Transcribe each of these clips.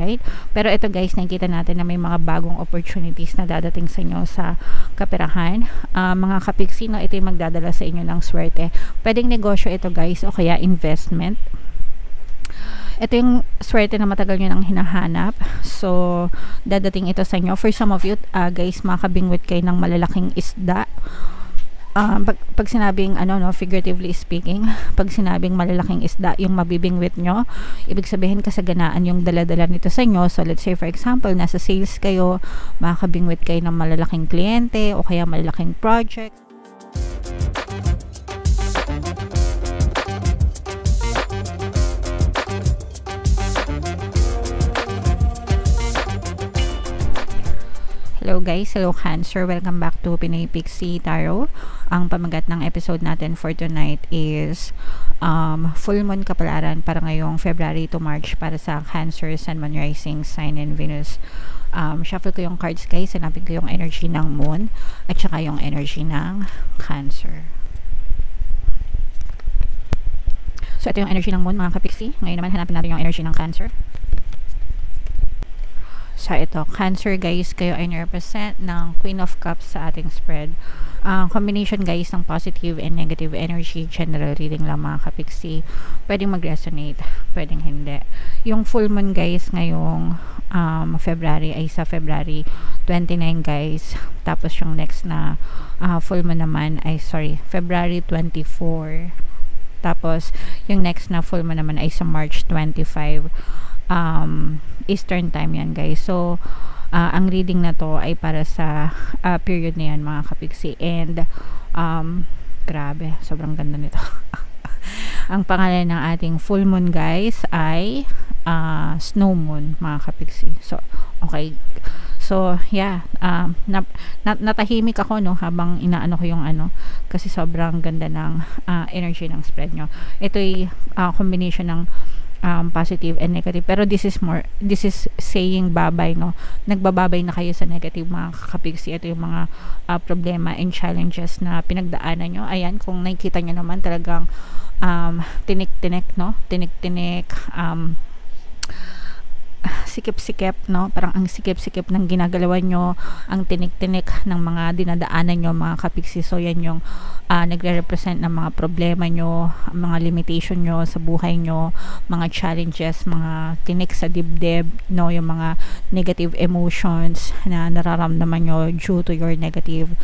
Right? Pero ito guys, nakikita natin na may mga bagong opportunities na dadating sa inyo sa kaperahan. Mga kapiksi, no, ito yung magdadala sa inyo ng swerte. Pwedeng negosyo ito guys o kaya investment. Ito yung swerte na matagal nyo nang hinahanap. So, dadating ito sa inyo. For some of you, guys, makabingwit kayo ng malalaking isda. Pag sinabing figuratively speaking, pag sinabing malalaking isda yung mabibingwit nyo, ibig sabihin kasaganaan yung daladala nito sa inyo. So let's say for example, nasa sales kayo, makakabingwit kayo ng malalaking kliyente o kaya malalaking project. Hello guys, hello Cancer, welcome back to Pinoy Pixie Tarot. Ang pamagat ng episode natin for tonight is full moon kapalaran para ngayong February to March para sa Cancer, Sun, Moon, Rising, Sign, and Venus. Shuffle ko yung cards guys, hanapin ko yung energy ng moon at saka yung energy ng Cancer. So ito yung energy ng moon mga kapixie. Ngayon naman hanapin natin yung energy ng Cancer. So ito, Cancer guys, kayo ay represent ng Queen of Cups sa ating spread. Combination guys ng positive and negative energy, general reading lang mga kapixie. Pwedeng mag-resonate, pwedeng hindi. Yung full moon guys ngayong February ay sa February 29 guys. Tapos yung next na full moon naman ay February 24. Tapos yung next na full moon naman ay sa March 25. Eastern time yan guys. So ang reading na to ay para sa period na yan mga kapixie. And grabe, sobrang ganda nito. Ang pangalan ng ating full moon guys ay snow moon mga kapixie. So okay, so yeah, natahimik ako habang inaano ko yung kasi sobrang ganda ng energy ng spread nyo. Ito ay combination ng positive and negative, pero this is saying babay, nagbababay na kayo sa negative mga kapixie. Ito yung mga problema and challenges na pinagdaanan nyo. Ayan, kung nakikita nyo naman talagang tinik-tinik, sikip-sikip, parang ang sikip-sikip ng ginagalawan nyo, ang tinik-tinik ng mga dinadaanan nyo mga kapixie. So yan yung nagre-represent ng mga problema nyo, mga limitation nyo sa buhay nyo, mga challenges, mga tinik sa dibdib, yung mga negative emotions na nararamdaman nyo due to your negative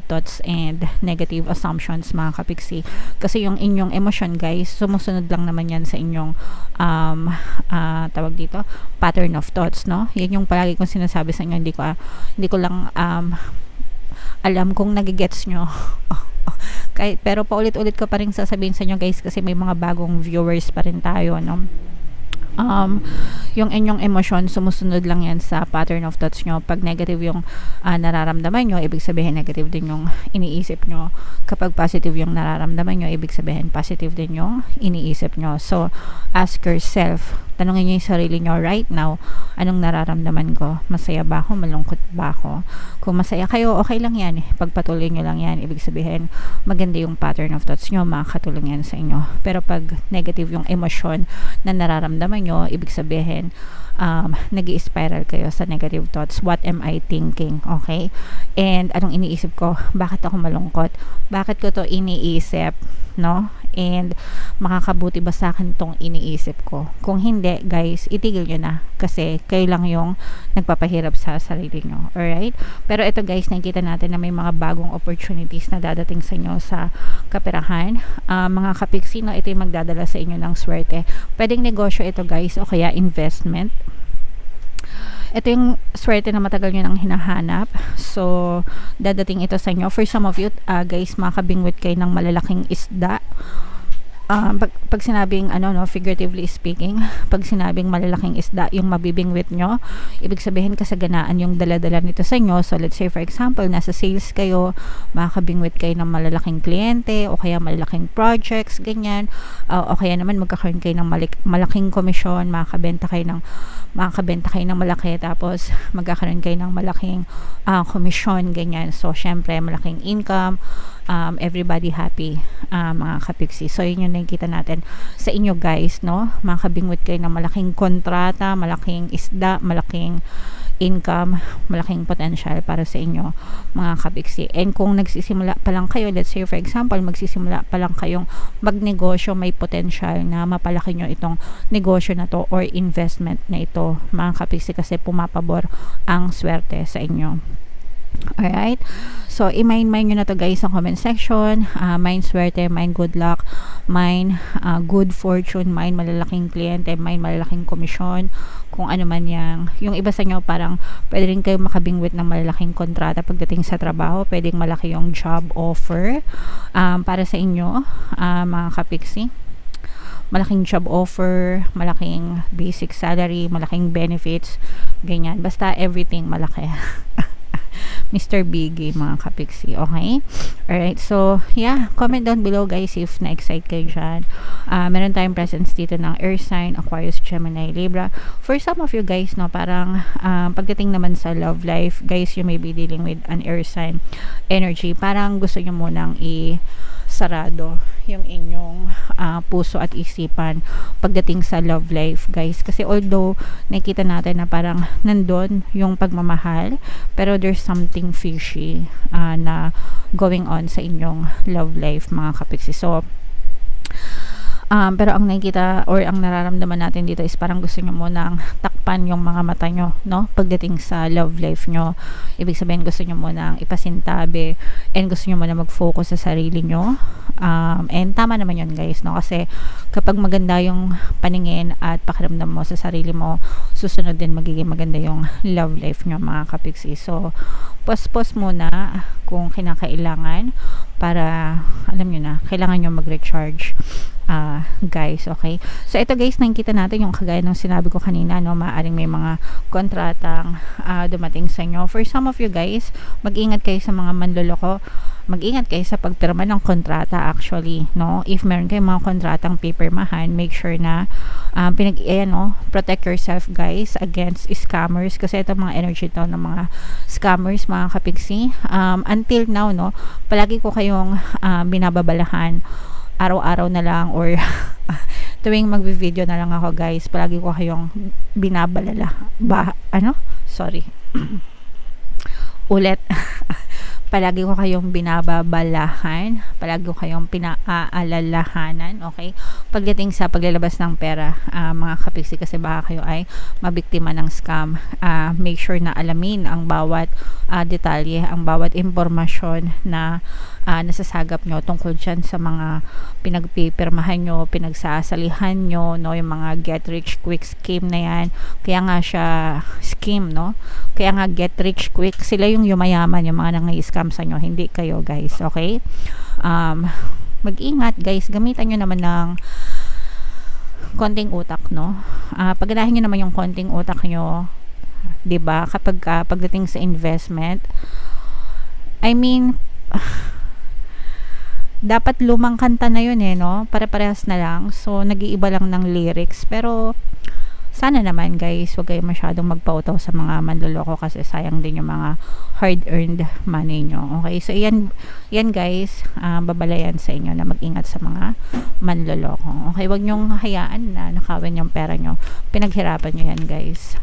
thoughts and negative assumptions mga kapixie. Kasi yung inyong emosyon guys, sumusunod lang naman yan sa inyong tawag dito, pattern of thoughts, yan yung palagi kong sinasabi sa inyo. Hindi ko lang alam kung nagigets nyo. Pero paulit-ulit ko pa rin sasabihin sa inyo guys, kasi may mga bagong viewers pa rin tayo, yung inyong emosyon, sumusunod lang yan sa pattern of thoughts nyo. Pag negative yung nararamdaman nyo, ibig sabihin negative din yung iniisip nyo. Kapag positive yung nararamdaman nyo, ibig sabihin positive din yung iniisip nyo. So ask yourself, tanungin nyo yung sarili nyo right now, anong nararamdaman ko? Masaya ba ako? Malungkot ba ako? Kung masaya kayo, okay lang yan. Pagpatuloy nyo lang yan, ibig sabihin maganda yung pattern of thoughts nyo, makakatulong yan sa inyo. Pero pag negative yung emosyon na nararamdaman nyo, ibig sabihin nag-i-spiral kayo sa negative thoughts. What am I thinking? Okay? And anong iniisip ko? Bakit ako malungkot? Bakit ko to iniisip? And makakabuti ba sa akin tong iniisip ko? Kung hindi, guys, itigil nyo na. Kasi kayo lang yung nagpapahirap sa sarili nyo. Alright? Pero ito guys, nakikita natin na may mga bagong opportunities na dadating sa inyo sa kaperahan. Mga kapixie, ito yung magdadala sa inyo ng swerte. Pwedeng negosyo ito guys o kaya investment. Ito yung swerte na matagal nyo nang hinahanap. So dadating ito sa inyo. For some of you guys, makabingwit kayo ng malalaking isda. Pag sinabing figuratively speaking, pag sinabing malalaking isda yung mabibingwit nyo, ibig sabihin kasaganaan yung daladala nito sa inyo. So let's say for example, nasa sales kayo, makakabingwit kayo ng malalaking kliyente o kaya malalaking projects, ganyan. O kaya naman magkakaroon kayo ng malaking komisyon, makakabenta kayo ng malaki, tapos magkakaroon kayo ng malaking komisyon, ganyan. So syempre malaking income, everybody happy, mga kapiksi. So yun yung nakikita natin sa inyo guys, no? Makabingwit kayo ng malaking kontrata, malaking isda, malaking income, malaking potential para sa inyo, mga kapiksi. And kung nagsisimula pa lang kayo, let's say for example, magsisimula pa lang kayong magnegosyo, may potential na mapalaki nyo itong negosyo na to or investment na ito, mga kapiksi, kasi pumapabor ang swerte sa inyo. Alright, so i-mine nyo na to guys sa comment section. Mine swerte, mine good luck, mine good fortune, mine malalaking kliyente, mine malalaking komisyon, kung ano man yung iba sa inyo parang pwede rin kayo makabingwit ng malalaking kontrata pagdating sa trabaho, pwedeng malaki yung job offer para sa inyo, mga kapiksi. Malaking job offer, malaking basic salary, malaking benefits, ganyan, basta everything malaki. Mr. Biggie, mga kapiksi. Okay? Alright, so yeah, comment down below guys if na-excite kayo dyan. Meron tayong presence dito ng air sign, Aquarius, Gemini, Libra. For some of you guys, no, parang pagdating naman sa love life, guys, you may be dealing with an air sign energy. Parang gusto nyo munang sarado yung inyong puso at isipan pagdating sa love life, guys, kasi although nakita natin na parang nandun yung pagmamahal, pero there's something fishy na going on sa inyong love life, mga kapiksi. So pero ang nakikita or ang nararamdaman natin dito is parang gusto nyo munang takpan yung mga mata nyo, no? Pagdating sa love life nyo, ibig sabihin gusto nyo munang ipasintabi and gusto nyo munang mag-focus sa sarili nyo. And tama naman yun guys, no? Kasi kapag maganda yung paningin at pakiramdam mo sa sarili mo, susunod din magiging maganda yung love life nyo, mga kapiksi. So pause muna kung kinakailangan para alam nyo na, kailangan nyo mag-recharge, guys. Okay, so ito guys, nakikita natin yung kagaya ng sinabi ko kanina, no, maaaring may mga kontratang dumating sa inyo. For some of you guys, mag-ingat kayo sa mga manloloko, mag-ingat kayo sa pagpirma ng kontrata actually, no. If meron kayong mga kontratang pipirmahan, make sure na protect yourself guys against scammers, kasi ito mga energy to ng mga scammers, mga kapiksi. Until now, no, palagi ko kayong binababalahan araw-araw na lang or tuwing magvi-video na lang ako guys, palagi ko kayong binabalala ulit palagi ko kayong binababalahan, palagi ko kayong pinaalalahanan, okay, pagdating sa paglalabas ng pera, mga kapiksi, kasi baka kayo ay mabiktima ng scam. Make sure na alamin ang bawat detalye, ang bawat impormasyon na nasasagap nyo tungkol dyan sa mga pinagpipirmahan nyo, pinagsasalihan nyo, no, yung mga get rich quick scheme na yan. Kaya nga siya scheme, no, kaya nga get rich quick, sila yung yumayaman, yung mga nangai-scam sa nyo, hindi kayo guys. Okay, mag-ingat guys, gamitan nyo naman ng konting utak, no. Paganahin nyo naman yung konting utak nyo, 'di ba, kapag pagdating sa investment. I mean, dapat lumang kanta na yun no, pare-parehas na lang, so nag-iiba lang ng lyrics. Pero sana naman guys, huwag kayo masyadong magpautaw sa mga manloloko, kasi sayang din yung mga hard-earned money nyo. Okay, so yan guys, babalayan sa inyo na mag-ingat sa mga manloloko. Okay, huwag nyong hayaan na nakawin yung pera nyo, pinaghirapan nyo yan guys.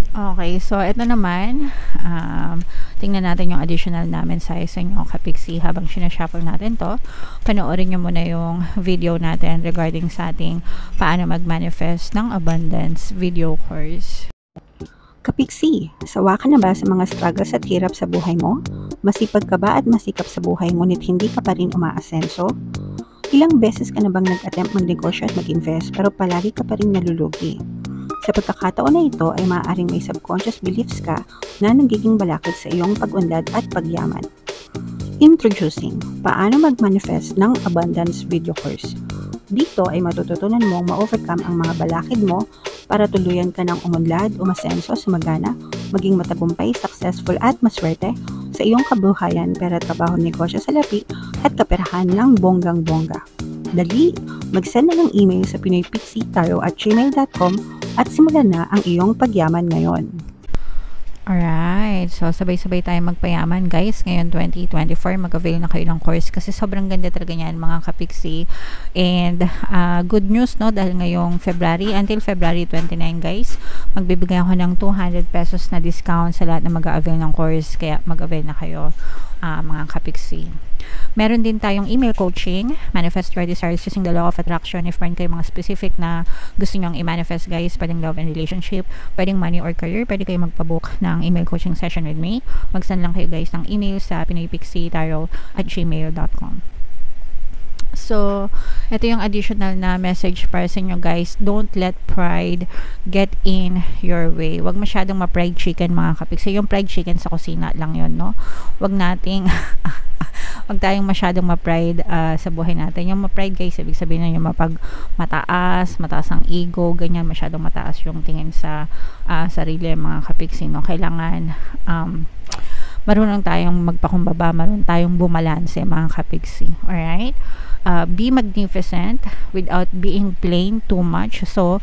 Okay, so ito naman, tingnan natin yung additional namin sa inyo kapiksi. Habang sinashuffle natin to, panoorin nyo muna yung video natin regarding sa ating paano mag-manifest ng abundance video course. Kapiksi, sawa ka na ba sa mga struggles at hirap sa buhay mo? Masipag ka ba at masikap sa buhay ngunit hindi ka pa rin umaasenso? Ilang beses ka na bang nag-attempt magnegosyo at mag-invest pero palagi ka pa rin nalulugi? Sa pagkakataon na ito ay maaaring may subconscious beliefs ka na nagiging balakid sa iyong pag-unlad at pagyaman. Introducing, paano mag-manifest ng abundance video course. Dito ay matututunan mong ma-overcome ang mga balakid mo para tuluyan ka ng umunlad, umasenso, sumagana, maging matagumpay, successful at maswerte sa iyong kabuhayan, pera, trabaho, negosyo, salapi at kaperahan ng bonggang-bongga. Dali, mag-send na ng email sa pinoypixie@gmail.com at simulan na ang iyong pagyaman ngayon. Alright, so sabay-sabay tayo magpayaman guys. Ngayon 2024, mag-avail na kayo ng course kasi sobrang ganda talaga niyan mga kapiksi. And good news no, dahil ngayong February until February 29 guys, magbibigay ako ng 200 pesos na discount sa lahat na mag-avail ng course. Kaya mag-avail na kayo mga kapiksi. Meron din tayong email coaching, manifest your desires using the law of attraction. If meron kayo mga specific na gusto nyong i-manifest guys, pwedeng love and relationship, pwedeng money or career, pwede kayo magpabook ng email coaching session with me. Mag-send lang kayo guys ng email sa pinoypixitarot@gmail.com. So, ito yung additional na message para sa inyo guys. Don't let pride get in your way. Huwag masyadong ma-pride chicken mga kapiksi. Yung pride chicken sa kusina lang yun, no? Huwag nating huwag tayong masyadong ma-pride sa buhay natin. Yung ma-pride guys, ibig sabihin na yung mataas ang ego, ganyan, masyadong mataas yung tingin sa sarili mga kapiksi, no? Kailangan marunong tayong magpakumbaba, marunong tayong bumalanse mga kapiksi. Alright? Be magnificent without being plain too much. So,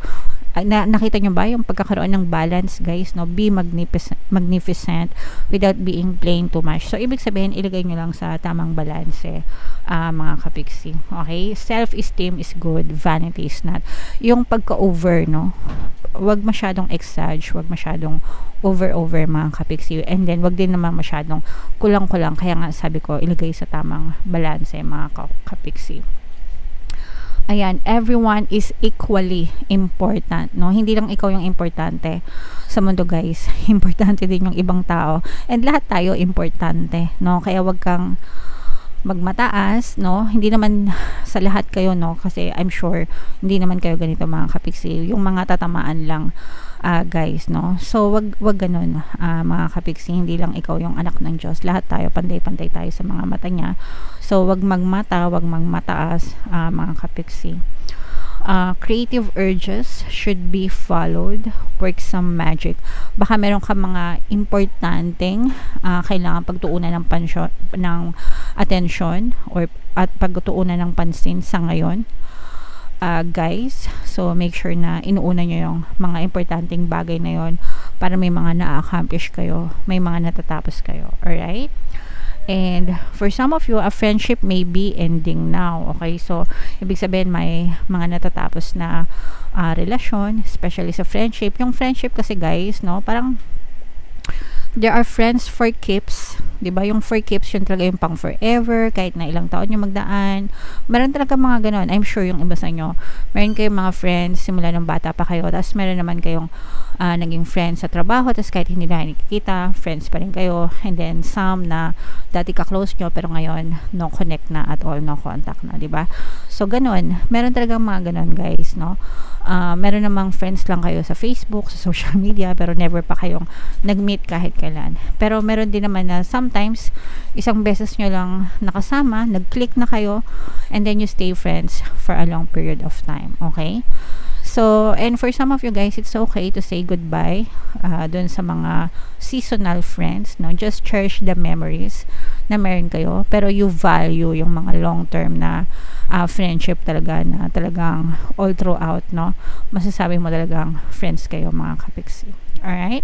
nakita nyo ba yung pagkakaroon ng balance guys, no? Be magnificent without being plain too much. So, ibig sabihin, ilagay nyo lang sa tamang balance mga kapiksi. Okay? Self-esteem is good, vanity is not. Yung pagka-over, no? Wag masyadong exage, wag masyadong over mga kapiksi, and then wag din naman masyadong kulang-kulang. Kaya nga sabi ko, ilagay sa tamang balance mga kapiksi. Ayan, everyone is equally important, no? Hindi lang ikaw yung importante sa mundo guys, importante din yung ibang tao, and lahat tayo importante, no? Kaya wag kang magmataas, no? Hindi naman sa lahat kayo, no? Kasi I'm sure hindi naman kayo ganito mga kapiksi, yung mga tatamaan lang guys, no? So wag ganun mga kapiksi, hindi lang ikaw yung anak ng Diyos, lahat tayo pantay-pantay tayo sa mga mata niya. So wag magmata, wag magmataas mga kapiksi. Creative urges should be followed. Work some magic. Baka meron ka mga importanteng kailangan pagtuunan ng attention or at pagtuunan ng pansin sa ngayon guys. So make sure na inuuna nyo yung mga importanteng bagay na yon para may mga na-accomplish kayo, may mga natatapos kayo. Alright? And for some of you, a friendship may be ending now. Okay? So, ibig sabihin may mga natatapos na relasyon, especially sa friendship. Yung friendship kasi guys, no, parang there are friends for keeps. Diba? Yung for keeps, yun talaga yung pang forever, kahit na ilang taon yung magdaan. Meron talaga mga ganon. I'm sure yung iba sa inyo, meron kayong mga friends simula nung bata pa kayo, tapos meron naman kayong naging friends sa trabaho, tapos kahit hindi na nakikita, friends pa rin kayo. And then some na dati ka-close nyo, pero ngayon no connect na at all, no contact na, diba? So ganon, meron talaga mga ganon guys, no? Meron namang friends lang kayo sa Facebook, sa social media, pero never pa kayong nag-meet kahit kailan. Pero meron din naman na sometimes isang beses nyo lang nakasama, nag-click na kayo, and then you stay friends for a long period of time. Okay? So, and for some of you guys, it's okay to say goodbye dun sa mga seasonal friends, no? Just cherish the memories na meron kayo, pero you value yung mga long-term na friendship talaga, na talagang all throughout, no? Masasabi mo talagang friends kayo mga kapiksi. Alright?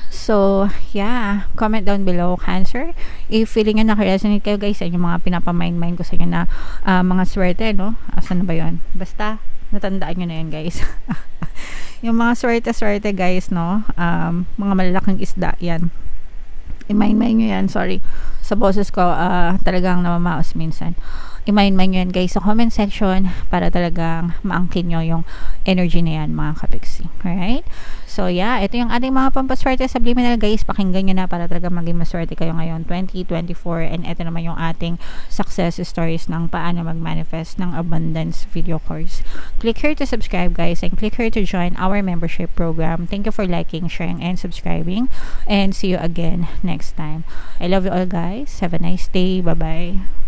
So, yeah, comment down below, Cancer, if feeling nyo nakaresonate kayo guys sa inyong mga pinapamind ko sa inyo na mga swerte, no? Asan na ba yun? Basta natandaan nyo na yun guys. Yung mga swerte guys, no? Mga malalaking isda yan, i-mind nyo yan. Sorry sa boses ko, talagang namamaos minsan. I-mind nyo yan guys sa comment section para talagang maangkin nyo yung energy na yan mga kapiksi. Alright? So yeah, ito yung ating mga pampaswerte subliminal guys. Pakinggan nyo na para talaga maging maswerte kayo ngayon 2024. And ito naman yung ating success stories ng paano mag-manifest ng abundance video course. Click here to subscribe guys, and click here to join our membership program. Thank you for liking, sharing, and subscribing, and see you again next time. I love you all guys. Have a nice day. Bye bye.